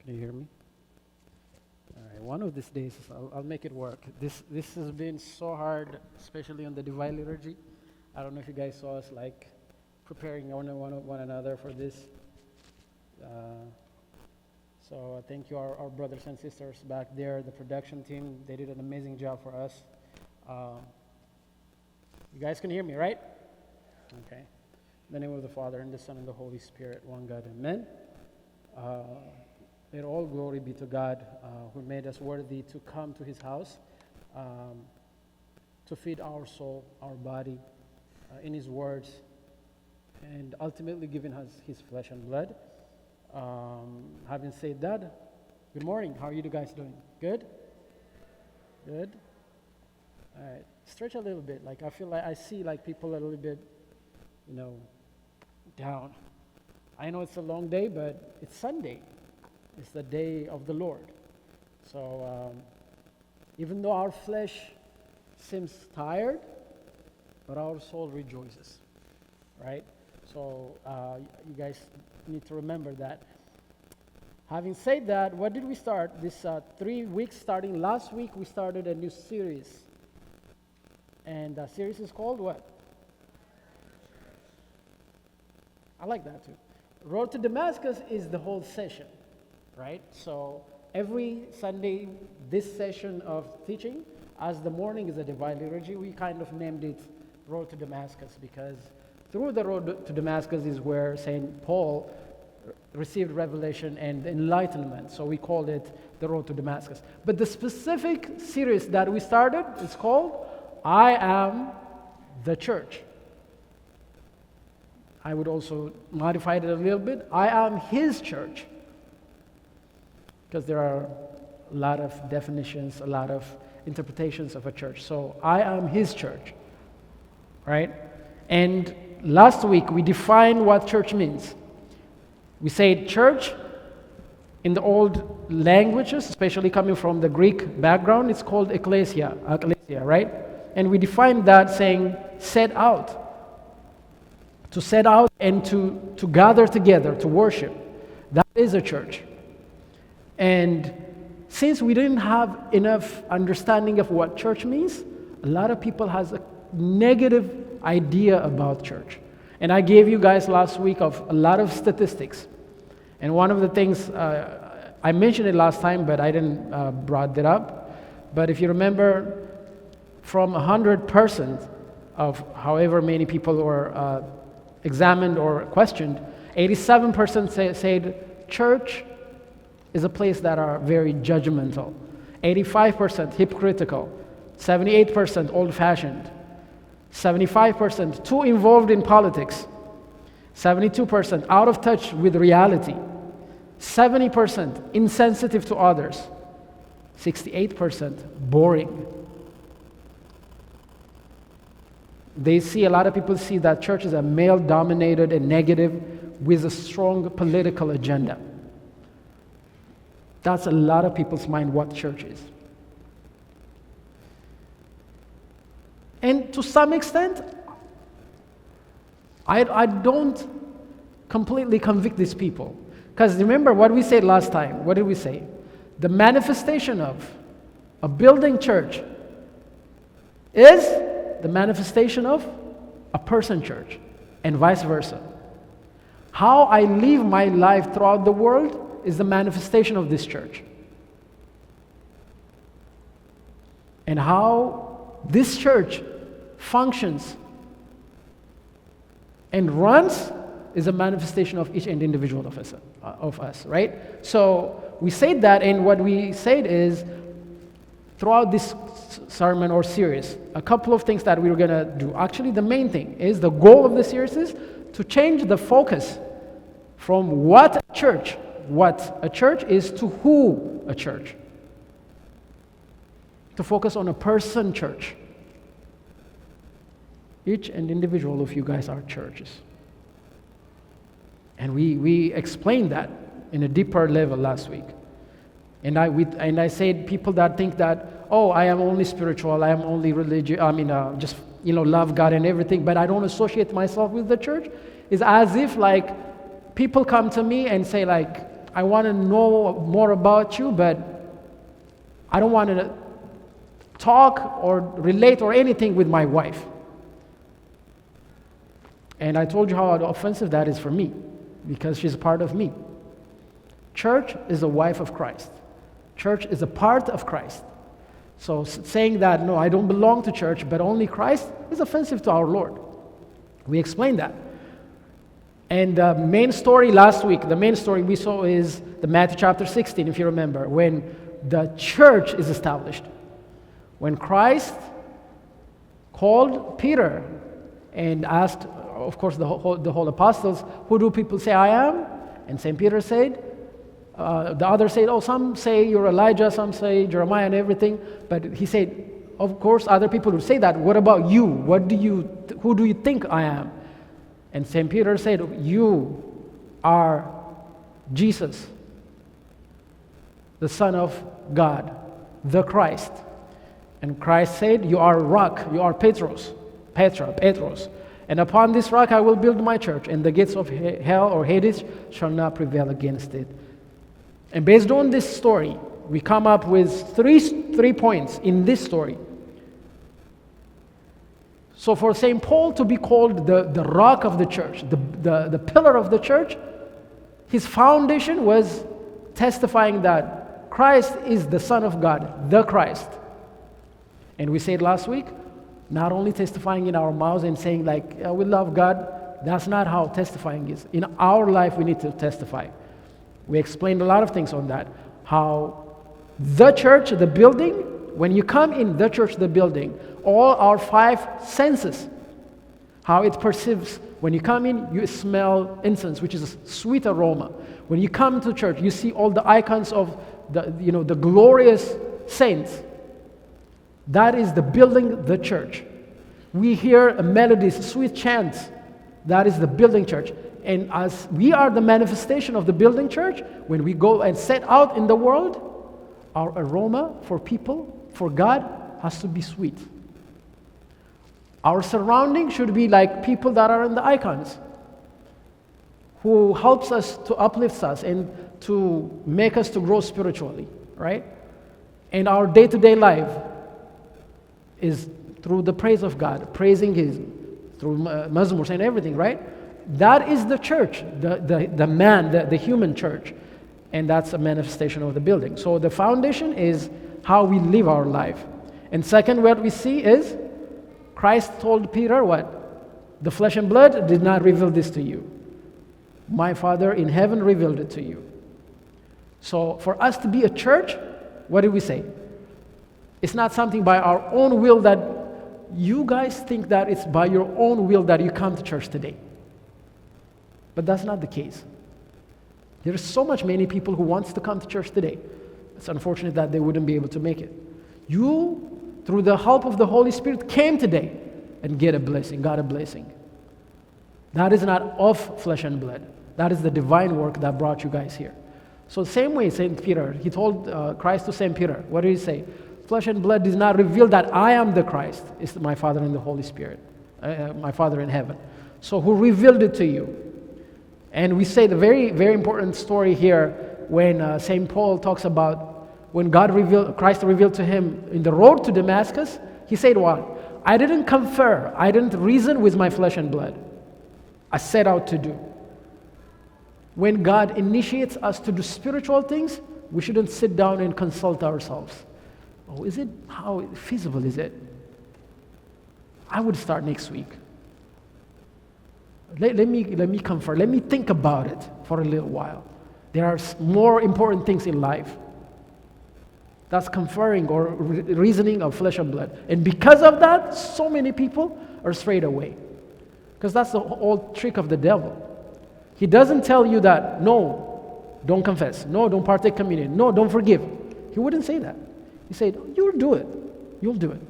Can you hear me? All right, one of these days I'll make it work. This has been so hard, especially on the Divine Liturgy. I don't know if you guys saw us like preparing one another for this. So thank you, our brothers and sisters back there, the production team. They did an amazing job for us. You guys can hear me, right? Okay. In the name of the Father, and the Son, and the Holy Spirit, one God, amen. Let all glory be to God, who made us worthy to come to his house, to feed our soul, our body, in his words, and ultimately giving us his flesh and blood. Having said that, good morning. How are you guys doing? Good? Good? All right. Stretch a little bit. Like I feel like I see like people a little bit, down. I know it's a long day, but it's Sunday. It's the day of the Lord. So even though our flesh seems tired, but our soul rejoices, right? So you guys need to remember that. Having said that, what did we start? This 3 weeks starting last week, we started a new series. And the series is called what? I like that too. Road to Damascus is the whole session, right? So every Sunday, this session of teaching, as the morning is a Divine Liturgy, we kind of named it Road to Damascus because through the road to Damascus is where St. Paul received revelation and enlightenment. So we called it the Road to Damascus. But the specific series that we started is called I Am the Church. I would also modify it a little bit. I am his church. Because there are a lot of definitions, a lot of interpretations of a church. So I am his church. Right? And last week we defined what church means. We said church in the old languages, especially coming from the Greek background, it's called ecclesia, right? And we defined that saying set out. To set out and to gather together, to worship. That is a church. And since we didn't have enough understanding of what church means, a lot of people has a negative idea about church. And I gave you guys last week of a lot of statistics. And one of the things, I mentioned it last time, but I didn't brought it up. But if you remember, from 100 persons of however many people were examined or questioned, 87% said church is a place that are very judgmental. 85% hypocritical. 78% old-fashioned. 75% too involved in politics. 72% out of touch with reality. 70% insensitive to others. 68% boring. They see, a lot of people see that church is a male-dominated and negative with a strong political agenda. That's a lot of people's mind what church is. And to some extent, I don't completely convict these people. Because remember what we said last time. What did we say? The manifestation of a building church is the manifestation of a person church, and vice versa. How I live my life throughout the world is the manifestation of this church. And how this church functions and runs is a manifestation of each and individual of us, right? So we said that, and what we said is, throughout this sermon or series, a couple of things that we're going to do. Actually, the main thing is the goal of the series is to change the focus from what a church is to who a church. To focus on a person church. Each and individual of you guys are churches. And we explained that in a deeper level last week. And I said people that think that, oh, I am only spiritual, I am only religious, just love God and everything, but I don't associate myself with the church, is as if like people come to me and say like, I want to know more about you, but I don't want to talk or relate or anything with my wife. And I told you how offensive that is for me, because she's a part of me. Church is a wife of Christ. Church is a part of Christ. So saying that, no, I don't belong to church, but only Christ, is offensive to our Lord. We explained that. And the main story last week, the main story we saw is the Matthew chapter 16, if you remember, when the church is established. When Christ called Peter and asked, of course, the whole apostles, who do people say I am? And St. Peter said, the others said, oh, some say you're Elijah, some say Jeremiah and everything. But he said, of course, other people would say that. What about you? Who do you think I am? And St. Peter said, you are Jesus, the Son of God, the Christ. And Christ said, you are rock, you are Petros. And upon this rock I will build my church, and the gates of hell or Hades shall not prevail against it. And based on this story, we come up with three points in this story. So for St. Paul to be called the rock of the church, the pillar of the church, his foundation was testifying that Christ is the Son of God, the Christ. And we said last week, not only testifying in our mouths and saying like, we love God, that's not how testifying is. In our life, we need to testify. We explained a lot of things on that. How the church, the building, when you come in the church, the building, all our five senses, how it perceives. When you come in, you smell incense, which is a sweet aroma. When you come to church, you see all the icons of the glorious saints. That is the building, the church. We hear melodies, sweet chants. That is the building church. And as we are the manifestation of the building church, when we go and set out in the world, our aroma for people, for God, has to be sweet. Our surrounding should be like people that are in the icons, who helps us to uplift us and to make us to grow spiritually, right? And our day-to-day life is through the praise of God, praising His, through mazmurs and everything, right? That is the church, the human church. And that's a manifestation of the building. So the foundation is how we live our life. And second, what we see is Christ told Peter what? The flesh and blood did not reveal this to you. My Father in heaven revealed it to you. So for us to be a church, what did we say? It's not something by our own will that you guys think that it's by your own will that you come to church today. But that's not the case. There's so many people who wants to come to church today. It's unfortunate that they wouldn't be able to make it. You, through the help of the Holy Spirit, came today and got a blessing. That is not of flesh and blood. That is the divine work that brought you guys here. So the same way, St. Peter, he told Christ to St. Peter, what did he say? Flesh and blood does not reveal that I am the Christ. It's my Father in the Holy Spirit, my Father in heaven. So who revealed it to you? And we say the very, very important story here when St. Paul talks about when Christ revealed to him in the road to Damascus. He said what? I didn't confer. I didn't reason with my flesh and blood. I set out to do. When God initiates us to do spiritual things, we shouldn't sit down and consult ourselves. Oh, how feasible is it? I would start next week. Let me confer. Let me think about it for a little while. There are more important things in life. That's conferring or reasoning of flesh and blood. And because of that, so many people are strayed away. Because that's the whole trick of the devil. He doesn't tell you that, no, don't confess. No, don't partake communion. No, don't forgive. He wouldn't say that. He said, you'll do it. You'll do it.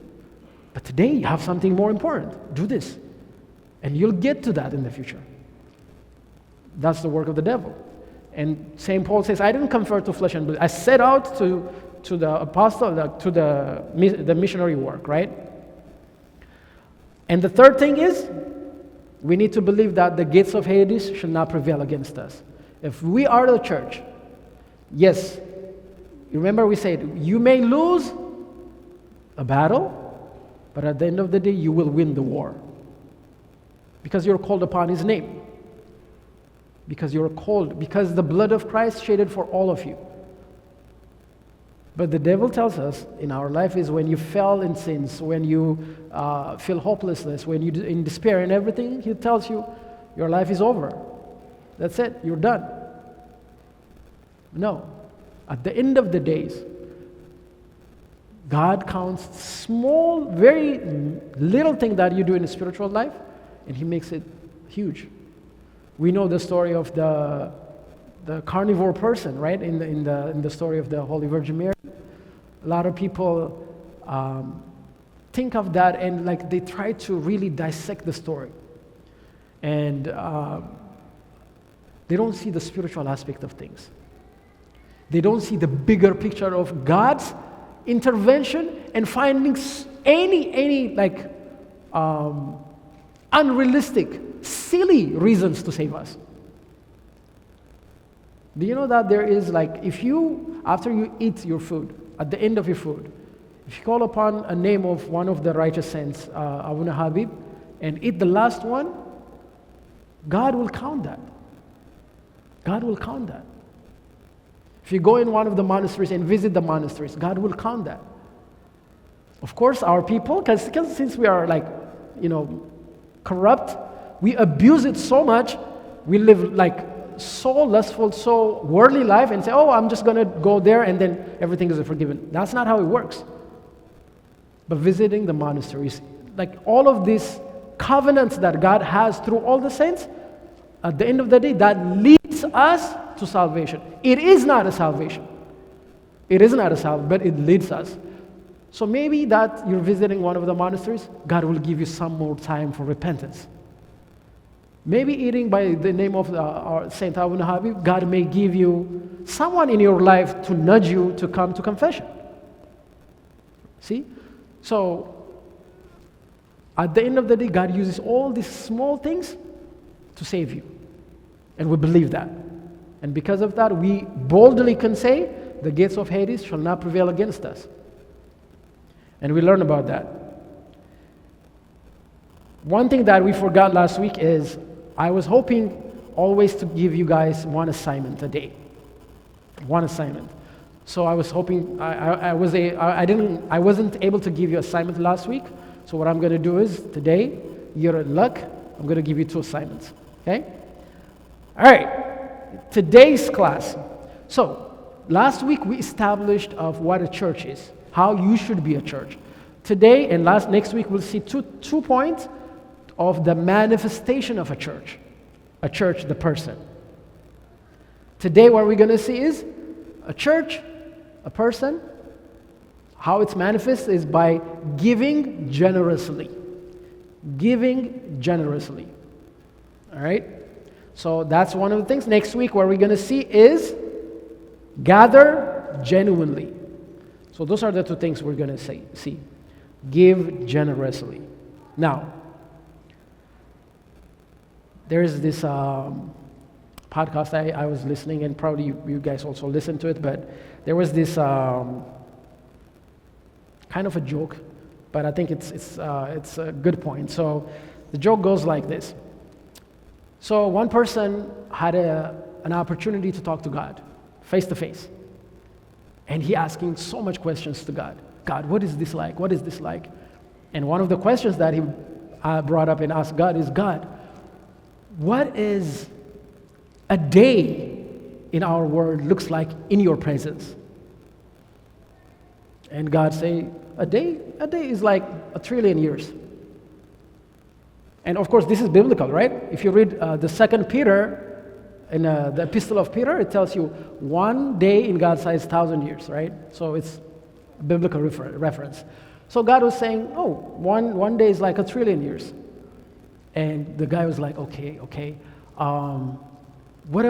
But today you have something more important. Do this. And you'll get to that in the future. That's the work of the devil. And St. Paul says, I didn't confer to flesh and blood. I set out to the apostle, to the missionary work, right? And the third thing is, we need to believe that the gates of Hades should not prevail against us. If we are the church, Yes, remember we said, you may lose a battle, but at the end of the day, you will win the war. Because you're called upon His name. Because you're called, because the blood of Christ shed for all of you. But the devil tells us in our life is when you fell in sins, when you feel hopelessness, when you're in despair and everything, he tells you your life is over. That's it, you're done. No. At the end of the days, God counts small, very little thing that you do in the spiritual life, and He makes it huge. We know the story of the carnivore person, right? In the story of the Holy Virgin Mary. A lot of people think of that and like they try to really dissect the story. And they don't see the spiritual aspect of things. They don't see the bigger picture of God's intervention and finding any like unrealistic, silly reasons to save us. Do you know that there is like, if you, after you eat your food, at the end of your food, if you call upon a name of one of the righteous saints, Abu Habib, and eat the last one, God will count that. God will count that. If you go in one of the monasteries and visit the monasteries, God will count that. Of course, our people, because since we are like, corrupt, we abuse it so much, we live like so lustful, so worldly life and say, oh, I'm just going to go there and then everything is forgiven. That's not how it works. But visiting the monasteries, like all of these covenants that God has through all the saints, at the end of the day, that leads us to salvation. It is not a salvation. It is not a salvation, but it leads us. So maybe that you're visiting one of the monasteries, God will give you some more time for repentance. Maybe eating by the name of our Saint Abu Habib, God may give you someone in your life to nudge you to come to confession. See? So, at the end of the day, God uses all these small things to save you. And we believe that. And because of that, we boldly can say, the gates of Hades shall not prevail against us. And we learn about that. One thing that we forgot last week is I was hoping always to give you guys one assignment a day. One assignment. So I was hoping, I wasn't able to give you assignment last week. So what I'm going to do is today, you're in luck, I'm going to give you 2 assignments. Okay? All right. Today's class. So last week we established of what a church is, how you should be a church. Today and next week we'll see two points of the manifestation of a church, the person. Today what we're going to see is a church, a person, how it's manifest is by giving generously. Giving generously. All right? So that's one of the things. Next week what we're going to see is gather genuinely. So those are the 2 things we're going to see. Give generously. Now, there is this podcast I was listening, and probably you guys also listened to it, but there was this kind of a joke, but I think it's a good point. So the joke goes like this. So one person had an opportunity to talk to God, face to face. And he asking so much questions to God. God, what is this like? What is this like? And one of the questions that he brought up and asked God is, God, what is a day in our world looks like in your presence? And God say, a day is like 1,000,000,000,000 years. And of course, this is biblical, right? If you read the 2 Peter, in the Epistle of Peter, it tells you 1 day in God's sight is 1,000 years, right? So it's a biblical reference. So God was saying, one day is like 1,000,000,000,000 years. And the guy was like, okay. What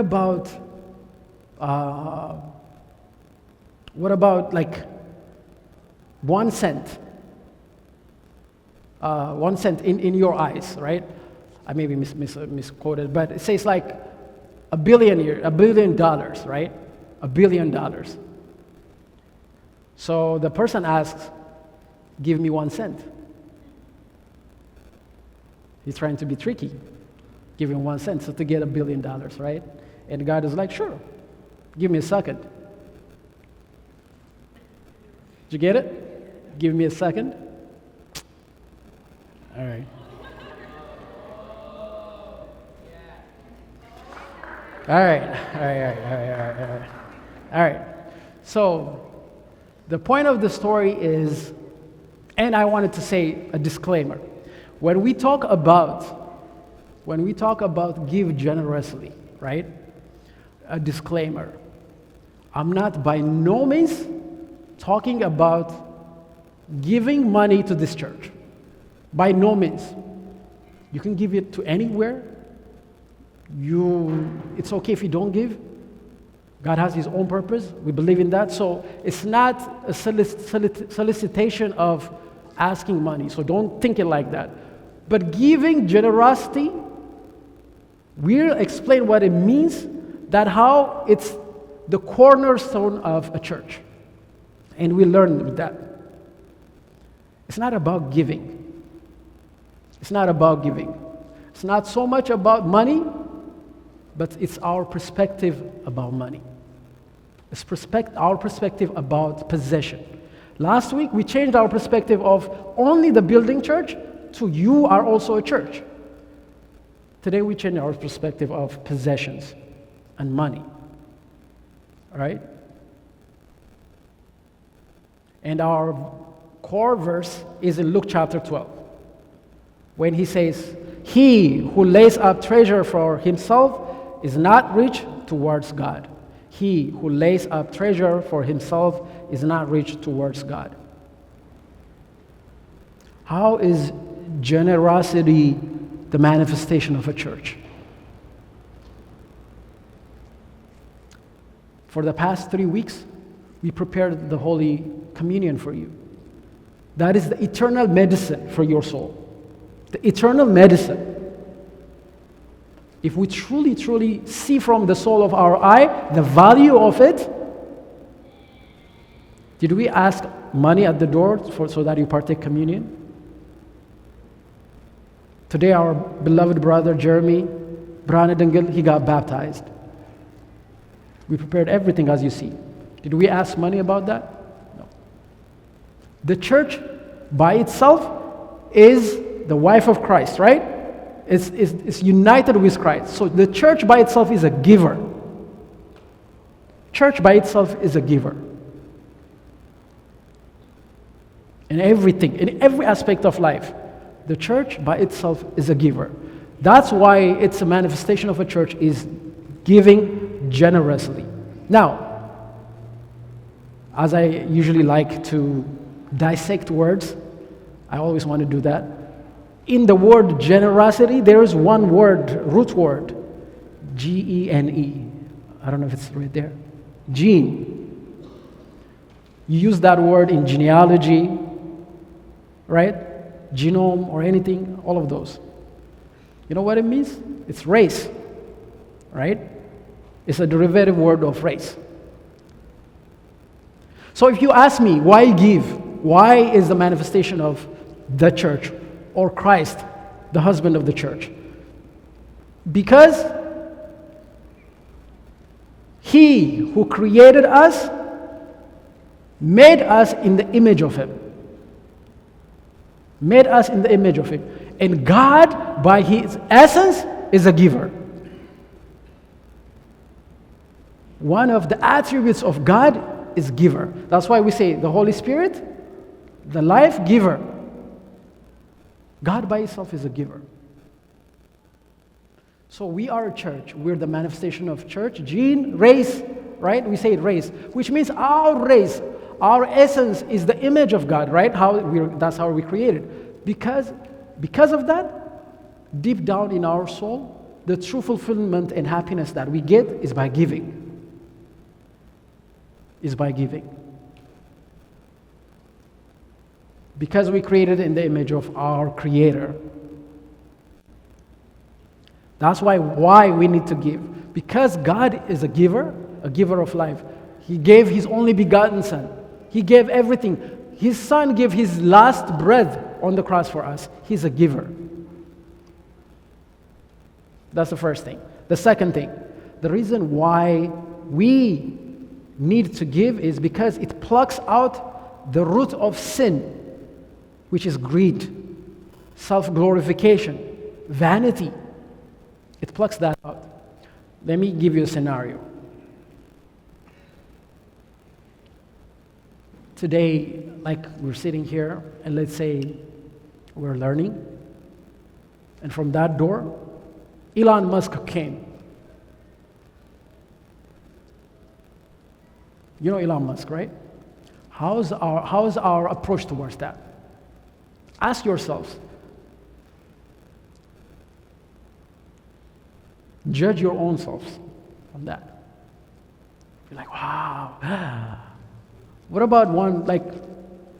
about like 1 cent? 1 cent in your eyes, right? I may be misquoted, but it says like $1 billion, right? $1 billion. So the person asks, give me 1 cent. He's trying to be tricky. Give him 1 cent so to get $1 billion, right? And God is like, sure, give me a second. Did you get it? Give me a second. All right. All right. All right. So the point of the story is, and I wanted to say a disclaimer. When we talk about give generously, right? A disclaimer. I'm not by no means talking about giving money to this church. By no means. You can give it to anywhere. It's okay if you don't give. God has His own purpose. We believe in that. So it's not a solicitation of asking money. So don't think it like that. But giving generosity, we'll explain what it means, that how it's the cornerstone of a church. And we learn that. It's not about giving. It's not about giving. It's not so much about money, but it's our perspective about money. It's our perspective about possession. Last week, we changed our perspective of only the building church to you are also a church. Today, we change our perspective of possessions and money. All right? And our core verse is in Luke chapter 12, when he says, "He who lays up treasure for himself is not rich towards God." He who lays up treasure for himself is not rich towards God. How is generosity the manifestation of a church? For the past 3 weeks, we prepared the Holy Communion for you. That is the eternal medicine for your soul. The eternal medicine. If we truly, truly see from the sole of our eye the value of it, did we ask money at the door so that you partake communion? Today, our beloved brother Jeremy Branedengel, he got baptized. We prepared everything as you see. Did we ask money about that? No. The church by itself is the wife of Christ, right? It's united with Christ. So the church by itself is a giver. Church by itself is a giver. In everything, in every aspect of life, the church by itself is a giver. That's why it's a manifestation of a church is giving generously. Now, as I usually like to dissect words, I always want to do that. In the word generosity, there is one word, root word, G-E-N-E. I don't know if it's right there. Gene. You use that word in genealogy, right? Genome or anything, all of those. You know what it means? It's race, right? It's a derivative word of race. So if you ask me, why give? Why is the manifestation of the church or Christ the husband of the church? Because He who created us made us in the image of Him. Made us in the image of Him. And God, by His essence, is a giver. One of the attributes of God is giver. That's why we say the Holy Spirit, the life giver. God by Himself is a giver. So we are a church. We're the manifestation of church. Gene, race, right? We say race, which means our race, our essence is the image of God, right? That's how we created. Because of that, deep down in our soul, the true fulfillment and happiness that we get is by giving. Is by giving. Because we created in the image of our Creator. That's why we need to give. Because God is a giver of life. He gave his only begotten Son. He gave everything. His Son gave his last breath on the cross for us. He's a giver. That's the first thing. The second thing, the reason why we need to give is because it plucks out the root of sin, which is greed, self-glorification, vanity. It plucks that out. Let me give you a scenario. Today, like we're sitting here, and let's say we're learning, and from that door, Elon Musk came. You know Elon Musk, right? How's our approach towards that? Ask yourselves. Judge your own selves on that. You're like, wow. What about one like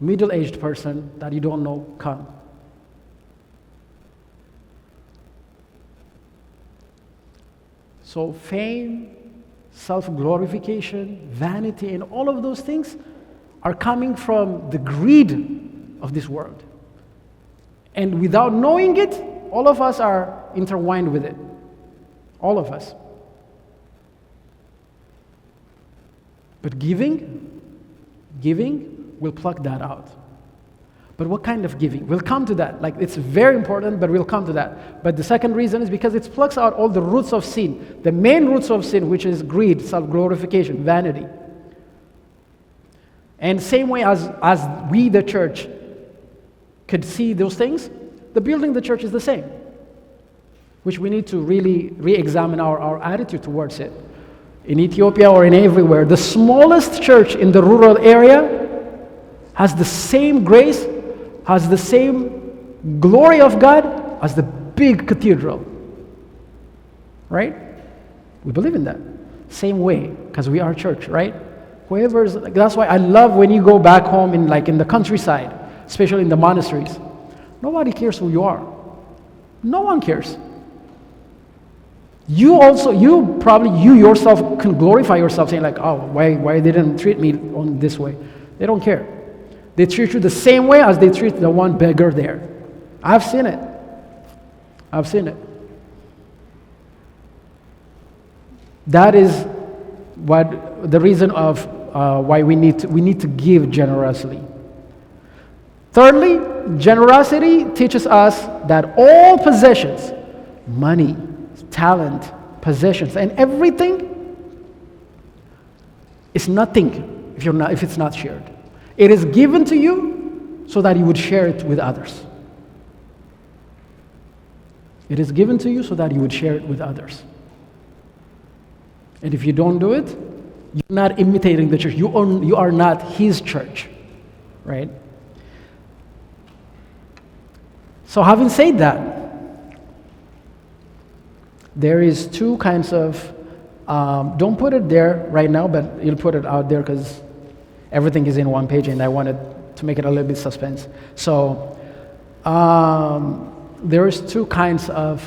middle-aged person that you don't know come? So fame, self-glorification, vanity, and all of those things are coming from the greed of this world. And without knowing it, all of us are intertwined with it. All of us. But giving will pluck that out. But what kind of giving? We'll come to that. Like, it's very important, but we'll come to that. But the second reason is because it plucks out all the roots of sin. The main roots of sin, which is greed, self-glorification, vanity. And same way as we, the church, could see those things, the building the church is the same. Which we need to really re-examine our attitude towards it. In Ethiopia or in everywhere, the smallest church in the rural area has the same grace, has the same glory of God as the big cathedral. Right? We believe in that. Same way, because we are church, right? That's why I love when you go back home in the countryside, especially in the monasteries. Nobody cares who you are. No one cares. You yourself can glorify yourself, saying like, oh, why they didn't treat me on this way? They don't care. They treat you the same way as they treat the one beggar there. I've seen it. That is the reason of why we need to give generously. Thirdly, generosity teaches us that all possessions, money, talent, possessions, and everything is nothing if it's not shared. It is given to you so that you would share it with others. It is given to you so that you would share it with others. And if you don't do it, you're not imitating the church. You are not his church, right? So having said that, there is two kinds of, don't put it there right now, but you'll put it out there because everything is in one page and I wanted to make it a little bit suspense. So there is two kinds of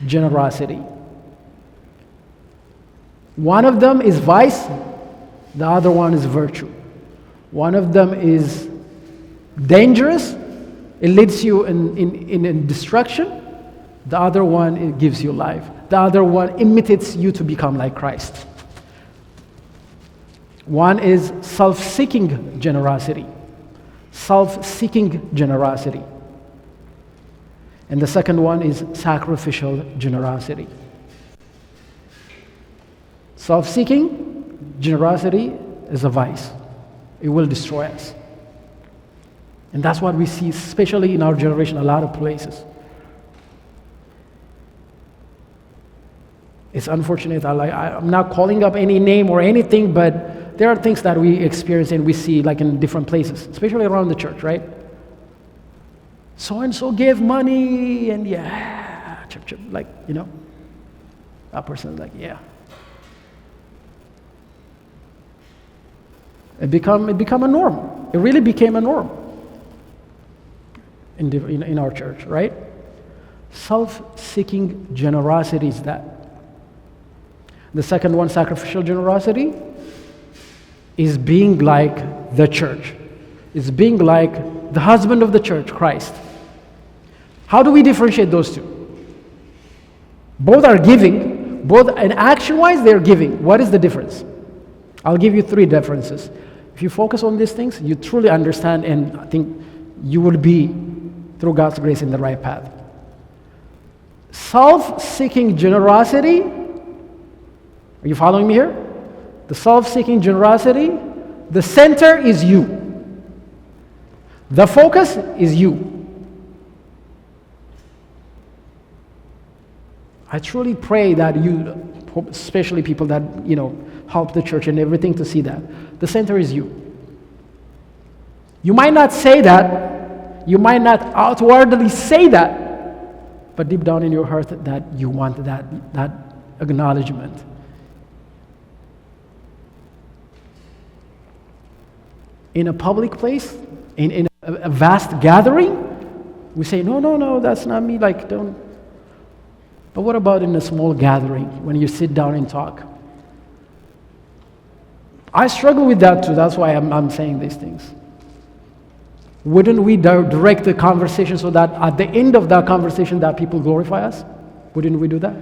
generosity. One of them is vice, the other one is virtue. One of them is dangerous, it leads you in destruction. The other one, it gives you life. The other one imitates you to become like Christ. One is self-seeking generosity. Self-seeking generosity. And the second one is sacrificial generosity. Self-seeking generosity is a vice. It will destroy us. And that's what we see, especially in our generation, a lot of places. It's unfortunate. I'm not calling up any name or anything, but there are things that we experience and we see like in different places, especially around the church, right? So-and-so gave money and chip, like, that person is like, yeah. It become a norm. It really became a norm in our church, right? Self-seeking generosity is that. The second one, sacrificial generosity, is being like the church. It's being like the husband of the church, Christ. How do we differentiate those two? Both are giving, both in action-wise they're giving. What is the difference? I'll give you 3 differences. If you focus on these things, you truly understand, and I think you will be, through God's grace, in the right path. Self-seeking generosity, are you following me here? The self-seeking generosity, the center is you. The focus is you. I truly pray that you, especially people that, help the church and everything, to see that. The center is you. You might not say that, you might not outwardly say that, but deep down in your heart that you want that acknowledgement. In a public place, in a vast gathering, we say, no, that's not me, don't. But what about in a small gathering, when you sit down and talk? I struggle with that too, that's why I'm saying these things. Wouldn't we direct the conversation so that at the end of that conversation that people glorify us? Wouldn't we do that?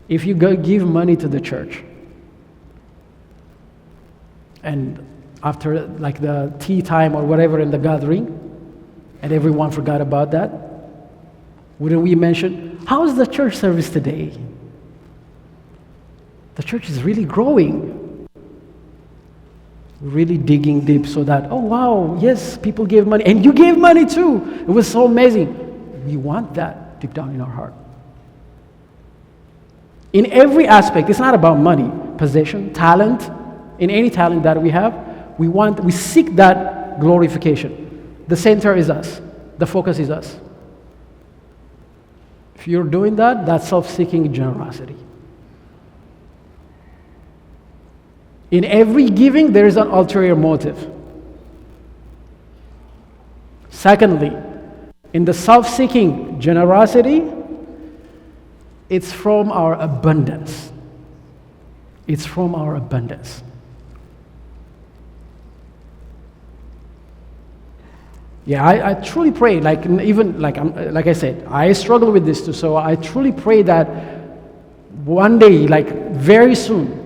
If you give money to the church, and after the tea time or whatever in the gathering, and everyone forgot about that, wouldn't we mention, how is the church service today? The church is really growing. Really digging deep so that, oh wow, yes, people gave money, and you gave money too. It was so amazing. We want that deep down in our heart. In every aspect, it's not about money, possession, talent. In any talent that we have, we seek that glorification. The center is us. The focus is us. If you're doing that, that's self-seeking generosity. In every giving, there is an ulterior motive. Secondly, in the self-seeking generosity, it's from our abundance. It's from our abundance. Yeah, I truly pray, like I said, I struggle with this too, so I truly pray that one day, very soon,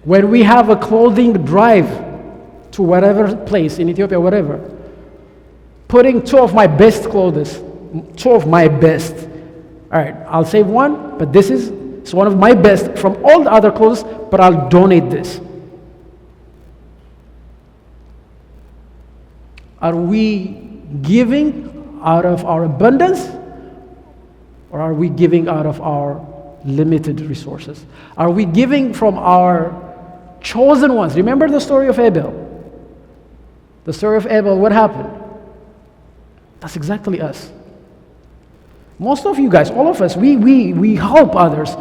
when we have a clothing drive to whatever place in Ethiopia, whatever, putting 2 of my best clothes, 2 of my best. All right, I'll save one, but it's one of my best from all the other clothes, but I'll donate this. Are we giving out of our abundance, or are we giving out of our limited resources? Are we giving from our chosen ones? Remember the story of Abel? The story of Abel, what happened? That's exactly us. Most of you guys, all of us, we help others.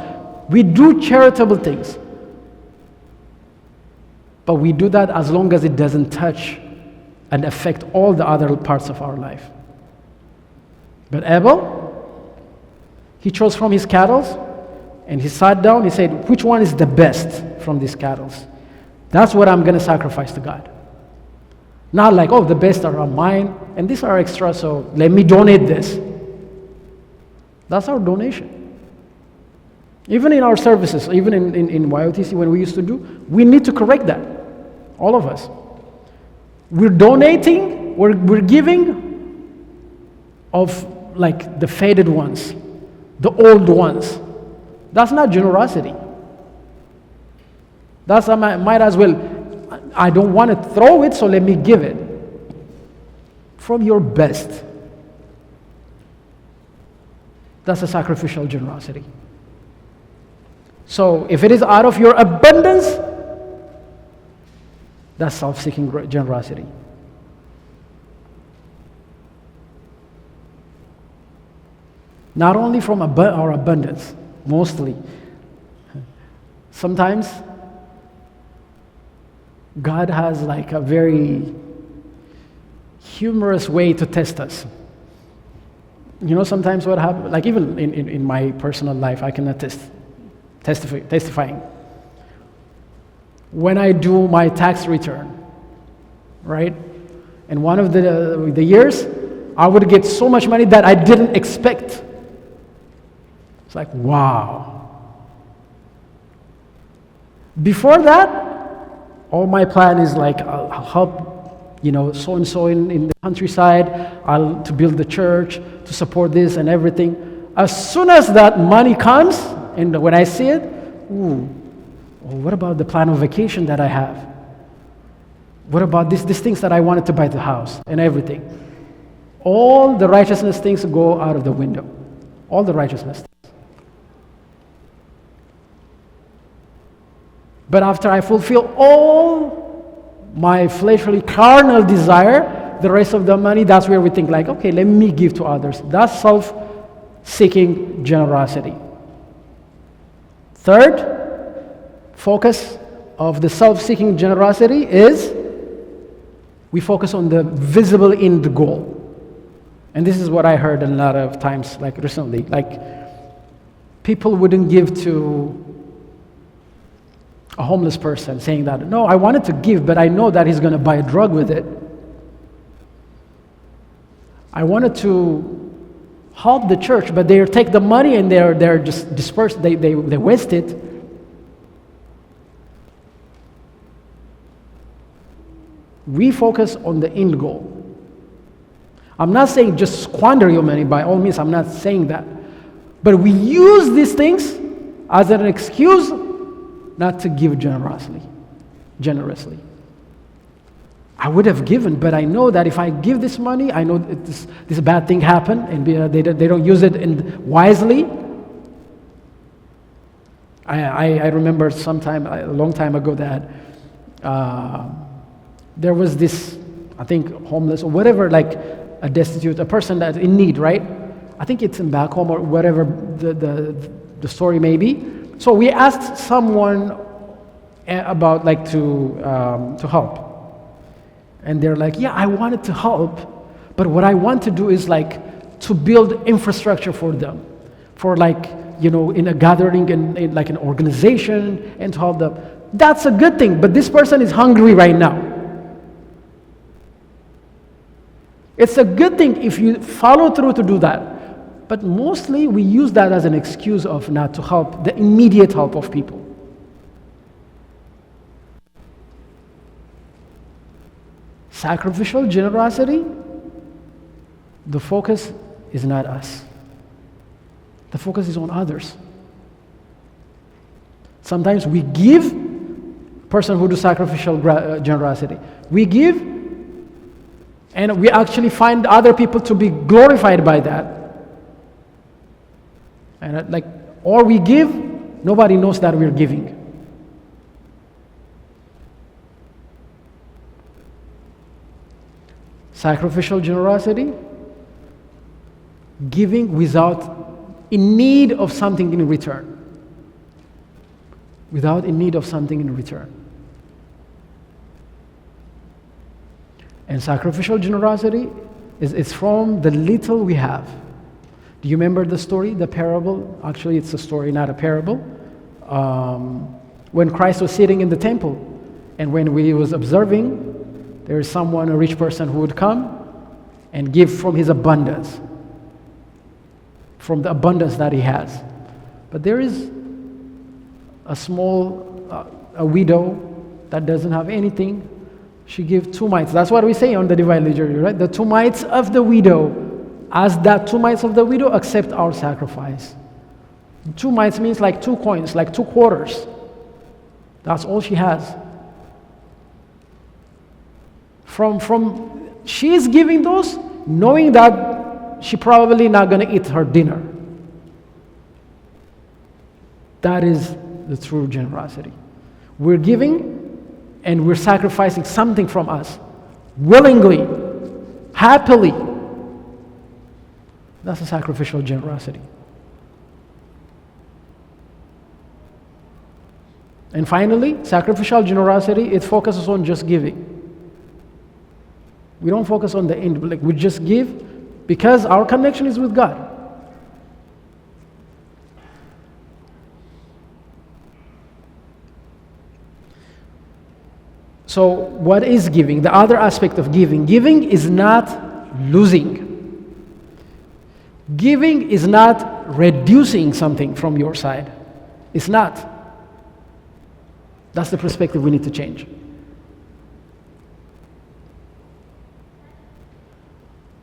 We do charitable things. But we do that as long as it doesn't touch and affect all the other parts of our life. But Abel, he chose from his cattle, and he sat down, he said, which one is the best from these cattle? That's what I'm going to sacrifice to God. Not like, the best are mine, and these are extra, so let me donate this. That's our donation. Even in our services, even in YOTC, when we used to do, we need to correct that. All of us. We're donating, we're giving of the faded ones, the old ones. That's not generosity. That's I might as well, I don't want to throw it, so let me give it. From your best. That's a sacrificial generosity. So if it is out of your abundance, that's self-seeking generosity. Not only from our abundance, mostly. Sometimes God has a very humorous way to test us. You know, sometimes what happens, like even in my personal life, I can testifying. When I do my tax return, right? And one of the years, I would get so much money that I didn't expect. It's like, wow. Before that, all my plan is like, I'll help, so-and-so in the countryside, to build the church, to support this and everything. As soon as that money comes, and when I see it, what about the plan of vacation that I have? What about these things that I wanted to buy the house and everything? All the righteousness things go out of the window. All the righteousness things. But after I fulfill all my fleshly carnal desire, the rest of the money, that's where we think like, okay, let me give to others. That's self-seeking generosity. Third focus of the self-seeking generosity is we focus on the visible end goal. And this is what I heard a lot of times, like recently. Like, people wouldn't give to a homeless person saying that, no, I wanted to give, but I know that he's going to buy a drug with it. I wanted to help the church, but they take the money and they're just dispersed, they waste it. We focus on the end goal. I'm not saying just squander your money, by all means, I'm not saying that. But we use these things as an excuse not to give generously. I would have given, but I know that if I give this money, I know this bad thing happened, and they don't use it wisely. I remember a long time ago that there was this, I think, homeless or whatever, like a destitute, a person that's in need, right? I think it's in back home or whatever the story may be. So we asked someone about like to help. And they're like, yeah, I wanted to help, but what I want to do is like to build infrastructure for them, for like, in a gathering and in like an organization, and to help them. That's a good thing, but this person is hungry right now. It's a good thing if you follow through to do that, but mostly we use that as an excuse of not to help the immediate help of people. Sacrificial generosity, the focus is not us. The focus is on others. Sometimes we give, person who do sacrificial generosity, we give, and we actually find other people to be glorified by that. And or we give, nobody knows that we're giving. Sacrificial generosity, giving in need of something in return. Without in need of something in return. And sacrificial generosity is from the little we have. Do you remember the story, the parable? Actually, it's a story, not a parable. When Christ was sitting in the temple, and when he was observing, there is someone, a rich person, who would come and give from his abundance, from the abundance that he has. But there is a small, a widow that doesn't have anything. She gives 2 mites. That's what we say on the divine liturgy, right? The 2 mites of the widow. As that 2 mites of the widow accept our sacrifice. 2 mites means like 2 coins, like 2 quarters. That's all she has. She's giving those, knowing that she probably not going to eat her dinner. That is the true generosity. We're giving and we're sacrificing something from us, willingly, happily. That's a sacrificial generosity. And finally, sacrificial generosity, it focuses on just giving. We don't focus on the end. Like, we just give because our connection is with God. So what is giving? The other aspect of giving. Giving is not losing. Giving is not reducing something from your side. It's not. That's the perspective we need to change.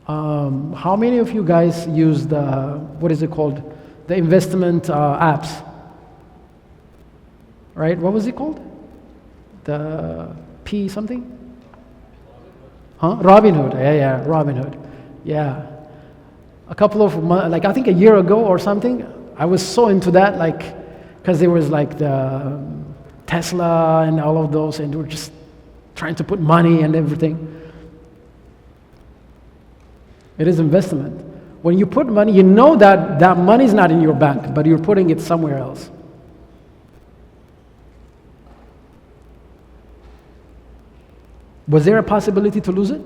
How many of you guys use the, what is it called? The investment apps? Right? What was it called? The P something? Huh? Robinhood. Yeah, Robinhood. Yeah. A couple of months, like I think a year ago or something, I was so into that, like, because there was like the Tesla and all of those, and we were just trying to put money and everything. It is investment. When you put money, you know that that money is not in your bank, but you're putting it somewhere else. Was there a possibility to lose it?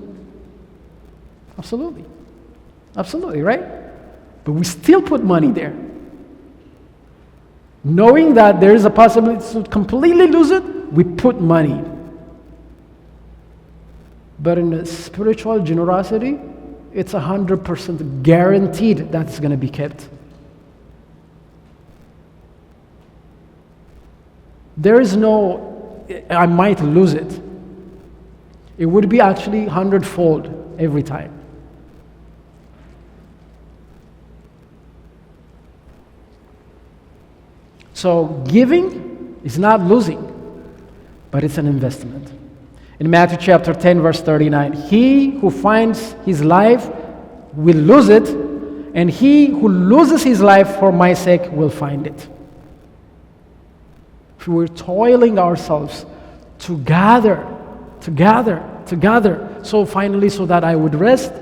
Absolutely. Absolutely, right? But we still put money there. Knowing that there is a possibility to completely lose it, we put money. But in a spiritual generosity, it's 100% guaranteed that it's going to be kept. There is no, I might lose it. It would be actually 100-fold every time. So giving is not losing, but it's an investment. In Matthew chapter 10, verse 39, he who finds his life will lose it, and he who loses his life for my sake will find it. If we're toiling ourselves to gather, so finally so that I would rest.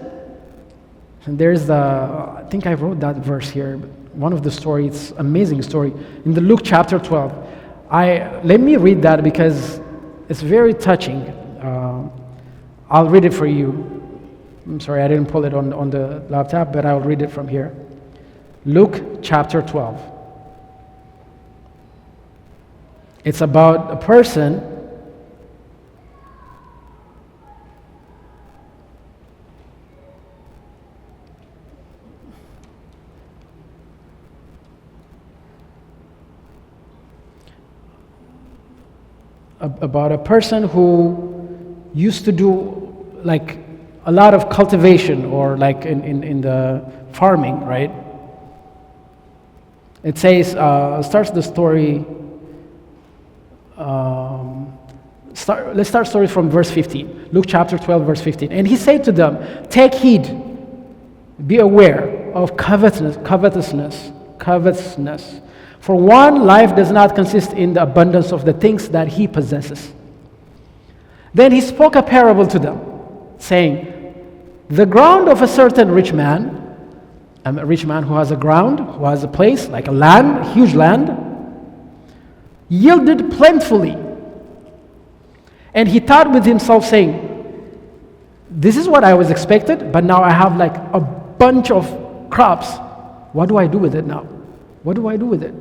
And there's I think I wrote that verse here, one of the stories, it's an amazing story. In the Luke chapter 12, let me read that because it's very touching. I'll read it for you. I'm sorry, I didn't pull it on the laptop, but I'll read it from here. Luke chapter 12. It's about a person who used to do like a lot of cultivation or like in the farming, right? It says, starts the story, let's start story from verse 15. Luke chapter 12, verse 15. And he said to them, take heed, be aware of covetousness. For one, life does not consist in the abundance of the things that he possesses. Then he spoke a parable to them, saying, the ground of a certain rich man, a rich man who has a ground, who has a place, like a land, huge land, yielded plentifully. And he thought with himself, saying, this is what I was expected, but now I have like a bunch of crops. What do I do with it now? What do I do with it?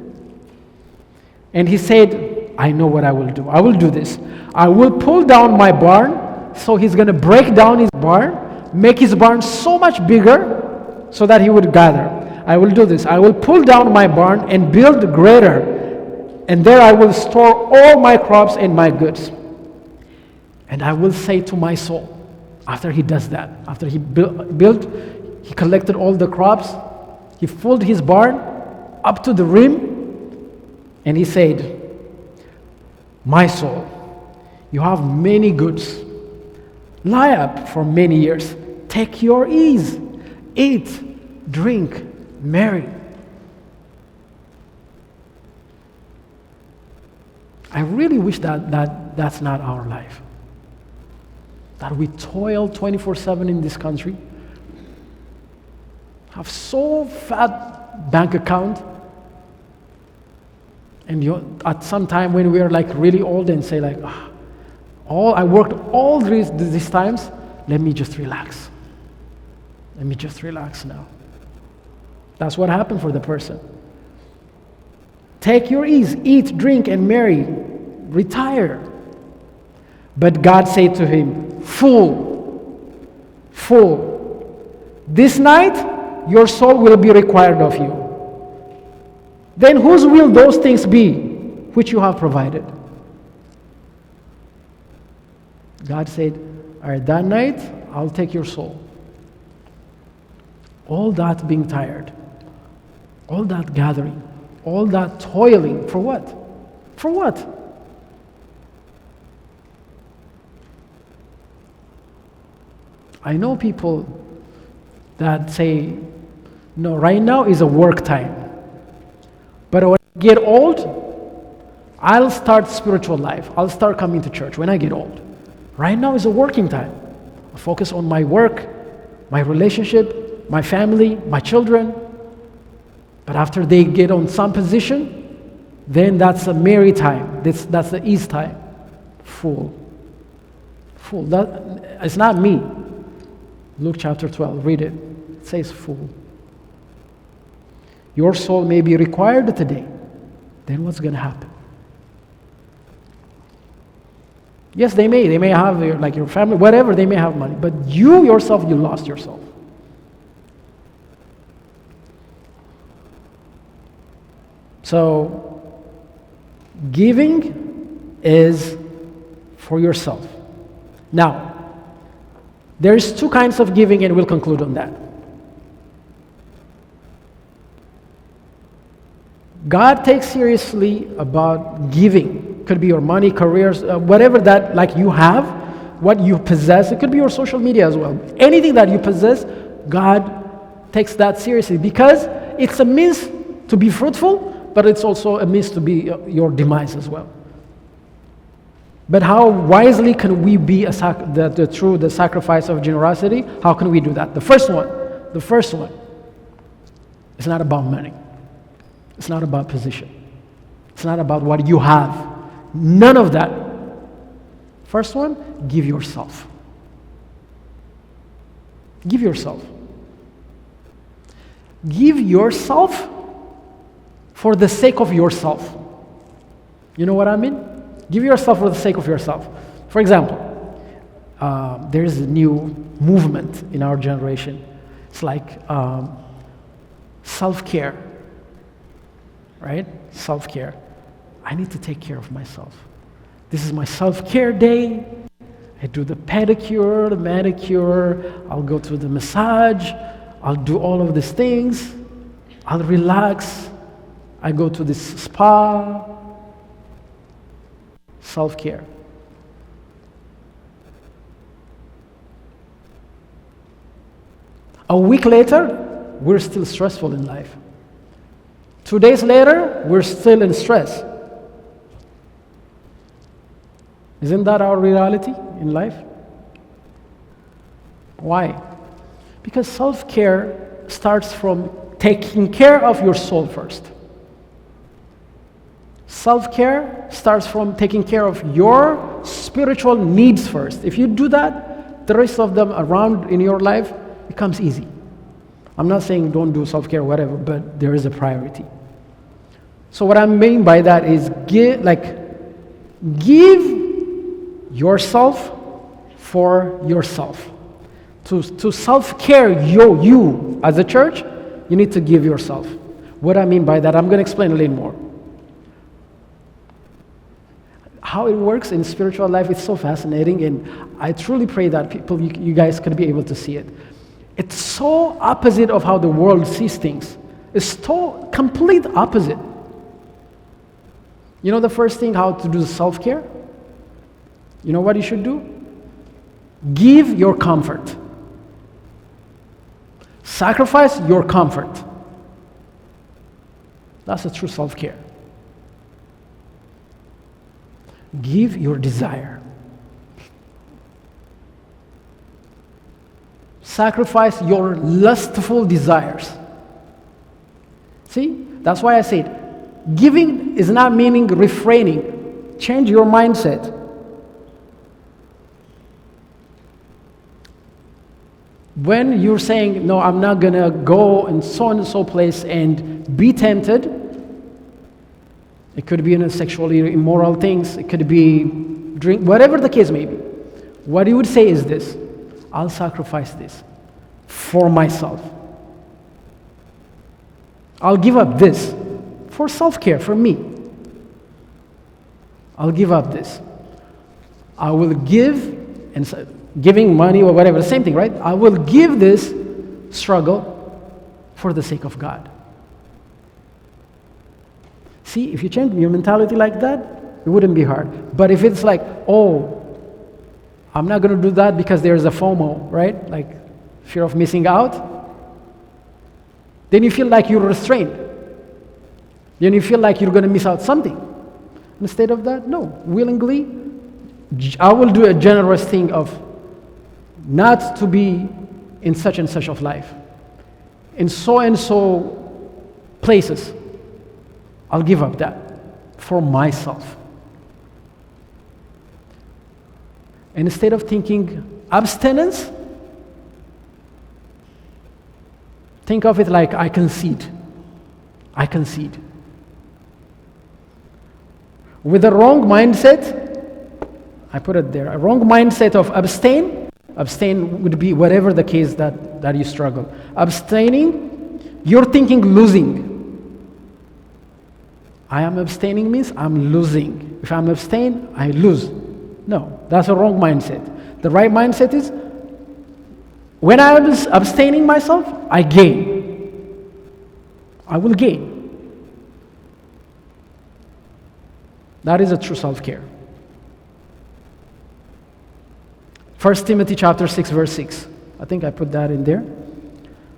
And he said, I know what I will do. I will do this. I will pull down my barn. So he's going to break down his barn, make his barn so much bigger so that he would gather. I will do this. I will pull down my barn and build greater. And there I will store all my crops and my goods. And I will say to my soul, after he does that, after he built, he collected all the crops, he filled his barn up to the rim, and he said, my soul, you have many goods. Lie up for many years. Take your ease. Eat, drink, marry. I really wish that's not our life. That we toil 24/7 in this country, have so fat bank account, and at some time when we are like really old and say like, I worked all these times, let me just relax. Let me just relax now. That's what happened for the person. Take your ease, eat, drink, and marry. Retire. But God said to him, fool, this night your soul will be required of you. Then whose will those things be which you have provided? God said, all right, that night I'll take your soul. All that being tired, all that gathering, all that toiling, for what? For what? I know people that say, no, right now is a work time. But when I get old, I'll start spiritual life. I'll start coming to church when I get old. Right now is a working time. I focus on my work, my relationship, my family, my children. But after they get on some position, then that's a merry time. That's the ease time. Fool. It's not me. Luke chapter 12, read it. It says fool. Your soul may be required today. Then what's going to happen? Yes, they may have your family, whatever, they may have money. But you yourself, you lost yourself. So, giving is for yourself. Now, there's two kinds of giving, and we'll conclude on that. God takes seriously about giving. Could be your money, careers, whatever that like you have, what you possess. It could be your social media as well. Anything that you possess, God takes that seriously because it's a means to be fruitful, but it's also a means to be your demise as well. But how wisely can we be through the sacrifice of generosity? How can we do that? The first one, it's not about money. It's not about position. It's not about what you have. None of that. First one, give yourself. Give yourself. Give yourself for the sake of yourself. You know what I mean? Give yourself for the sake of yourself. For example, there is a new movement in our generation. It's like self-care, right? Self-care. I need to take care of myself. This is my self-care day. I do the pedicure, the manicure. I'll go to the massage. I'll do all of these things. I'll relax. I go to this spa. Self-care. A week later, we're still stressful in life. 2 days later, we're still in stress. Isn't that our reality in life? Why? Because self-care starts from taking care of your soul first. Self-care starts from taking care of your spiritual needs first. If you do that, the rest of them around in your life becomes easy. I'm not saying don't do self-care or whatever, but there is a priority. So what I mean by that is give yourself for yourself. To self-care you as a church, you need to give yourself. What I mean by that, I'm going to explain a little more. How it works in spiritual life is so fascinating, and I truly pray that you guys could be able to see it. It's so opposite of how the world sees things. It's so complete opposite. You know the first thing, how to do self-care? You know what you should do? Give your comfort. Sacrifice your comfort. That's a true self-care. Give your desire. Sacrifice your lustful desires. See? That's why I said, giving is not meaning refraining. Change your mindset. When you're saying, no, I'm not going to go in so and so place and be tempted, it could be in a sexually immoral things, it could be drink, whatever the case may be. What you would say is this: I'll sacrifice this for myself. I'll give up this for self-care, for me. I'll give up this. I will give, and giving money or whatever, the same thing, right? I will give this struggle for the sake of God. See, if you change your mentality like that, it wouldn't be hard. But if it's like, oh, I'm not going to do that because there's a FOMO, right? Like fear of missing out. Then you feel like you're restrained. Then you feel like you're going to miss out something. Instead of that, no. Willingly, I will do a generous thing of not to be in such and such of life. In so and so places, I'll give up that for myself. And instead of thinking abstinence, think of it like I concede. I concede. With a wrong mindset, I put it there, a wrong mindset of abstain would be whatever the case that you struggle. Abstaining, you're thinking losing. I am abstaining means I'm losing. If I'm abstain, I lose. No, that's a wrong mindset. The right mindset is, when I am abstaining myself, I gain. I will gain. That is a true self-care. 1 Timothy chapter 6, verse 6. I think I put that in there.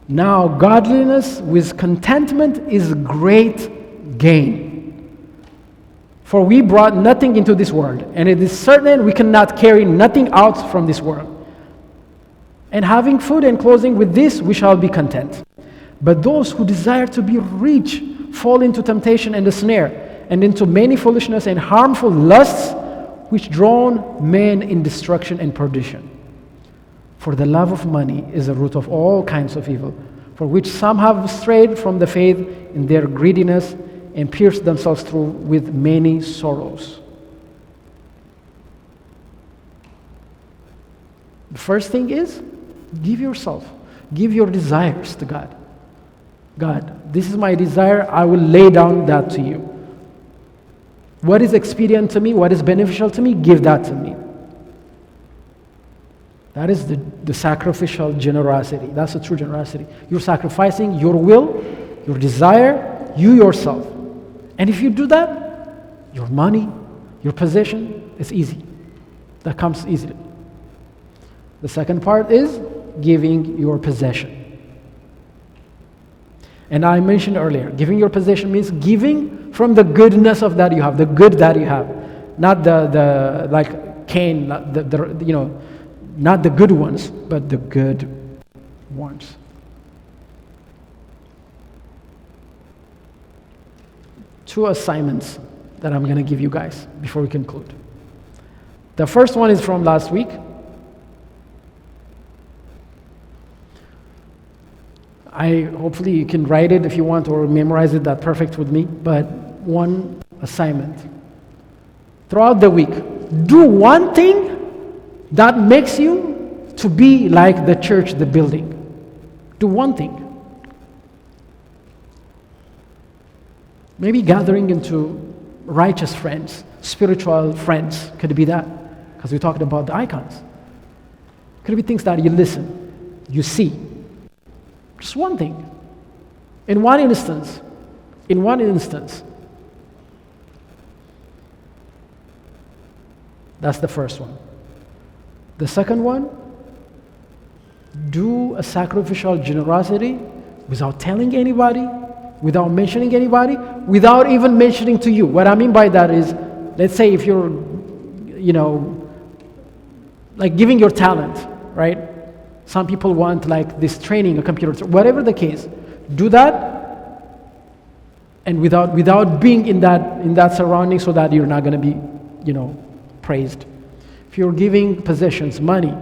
Now, godliness with contentment is great gain. For we brought nothing into this world, and it is certain we cannot carry nothing out from this world. And having food and clothing, with this we shall be content. But those who desire to be rich fall into temptation and a snare, and into many foolishness and harmful lusts, which drown men in destruction and perdition. For the love of money is the root of all kinds of evil, for which some have strayed from the faith in their greediness and pierced themselves through with many sorrows. The first thing is, give yourself, give your desires to God. God, this is my desire, I will lay down that to you. What is expedient to me, what is beneficial to me, give that to me. That is the sacrificial generosity. That's the true generosity. You're sacrificing your will, your desire, you yourself. And if you do that, your money, your possession, it's easy. That comes easily. The second part is giving your possession. And I mentioned earlier, giving your possession means giving from the goodness of that you have, the good that you have, not the like Cain, not not the good ones, but the good ones. Two assignments that I'm going to give you guys before we conclude. The first one is from last week. Hopefully you can write it if you want or memorize it, that's perfect with me. But one assignment. Throughout the week, do one thing that makes you to be like the church, the building. Do one thing. Maybe gathering into righteous friends, spiritual friends, could be that, because we talked about the icons. Could be things that you listen, you see. Just one thing. In one instance. That's the first one. The second one, do a sacrificial generosity without telling anybody, without mentioning anybody, without even mentioning to you. What I mean by that is, let's say if you're, like giving your talent, right? Some people want like this training, a computer, whatever the case. Do that, and without being in that surrounding, so that you're not going to be, praised. If you're giving possessions, money,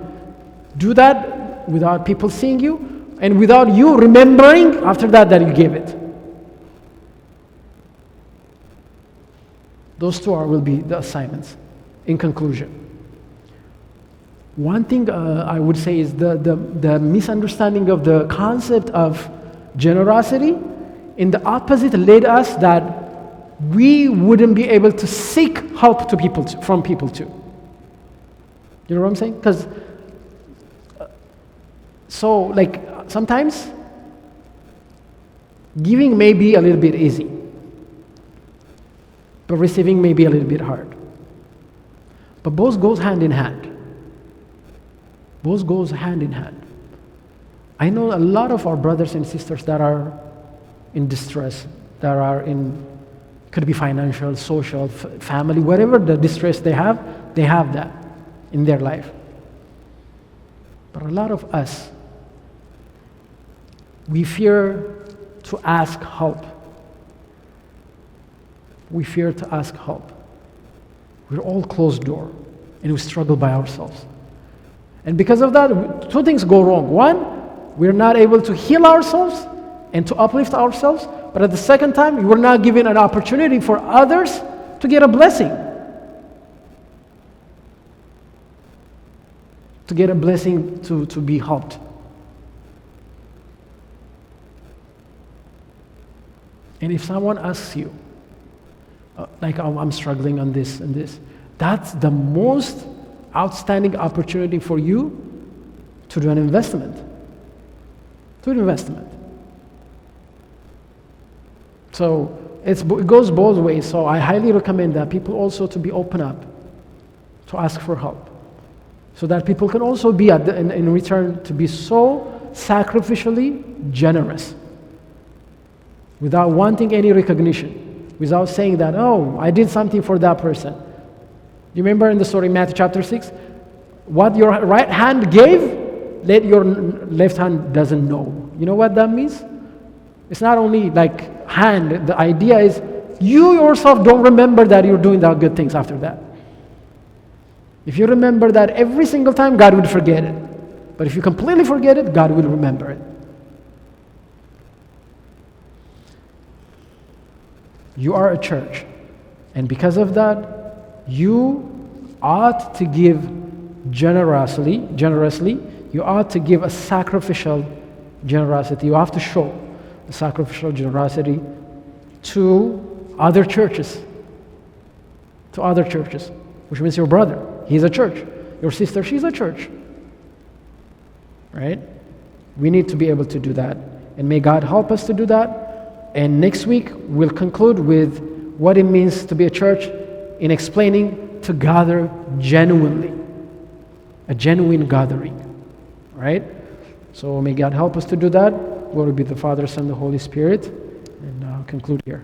do that without people seeing you, and without you remembering after that you gave it. Those two will be the assignments. In conclusion, one thing I would say is the misunderstanding of the concept of generosity in the opposite led us that we wouldn't be able to seek help from people too. You know what I'm saying? Because sometimes giving may be a little bit easy, but receiving may be a little bit hard. But both goes hand in hand. Both goes hand in hand. I know a lot of our brothers and sisters that are in distress, that are could be financial, social, family, whatever the distress they have that in their life. But a lot of us, we fear to ask help. We fear to ask help. We're all closed door, and we struggle by ourselves. And because of that, two things go wrong. One, we're not able to heal ourselves and to uplift ourselves, but at the second time, we're not given an opportunity for others to get a blessing. To get a blessing to be helped. And if someone asks you, I'm struggling on this and this, that's the most outstanding opportunity for you to do an investment. So it goes both ways. So I highly recommend that people also to be open up, to ask for help, so that people can also be in return to be so sacrificially generous, without wanting any recognition, without saying that, oh, I did something for that person. You remember in the story in Matthew chapter 6, what your right hand gave, let your left hand doesn't know. You know what that means? It's not only like hand, the idea is you yourself don't remember that you're doing the good things after that. If you remember that every single time, God would forget it. But if you completely forget it, God will remember it. You are a church, and because of that, you ought to give generously. You ought to give a sacrificial generosity. You have to show the sacrificial generosity to other churches. Which means your brother, he's a church. Your sister, she's a church. Right? We need to be able to do that. And may God help us to do that. And next week, we'll conclude with what it means to be a church in explaining to gather genuinely. A genuine gathering. Right? So may God help us to do that. Glory be to the Father, Son, and the Holy Spirit. And I'll conclude here.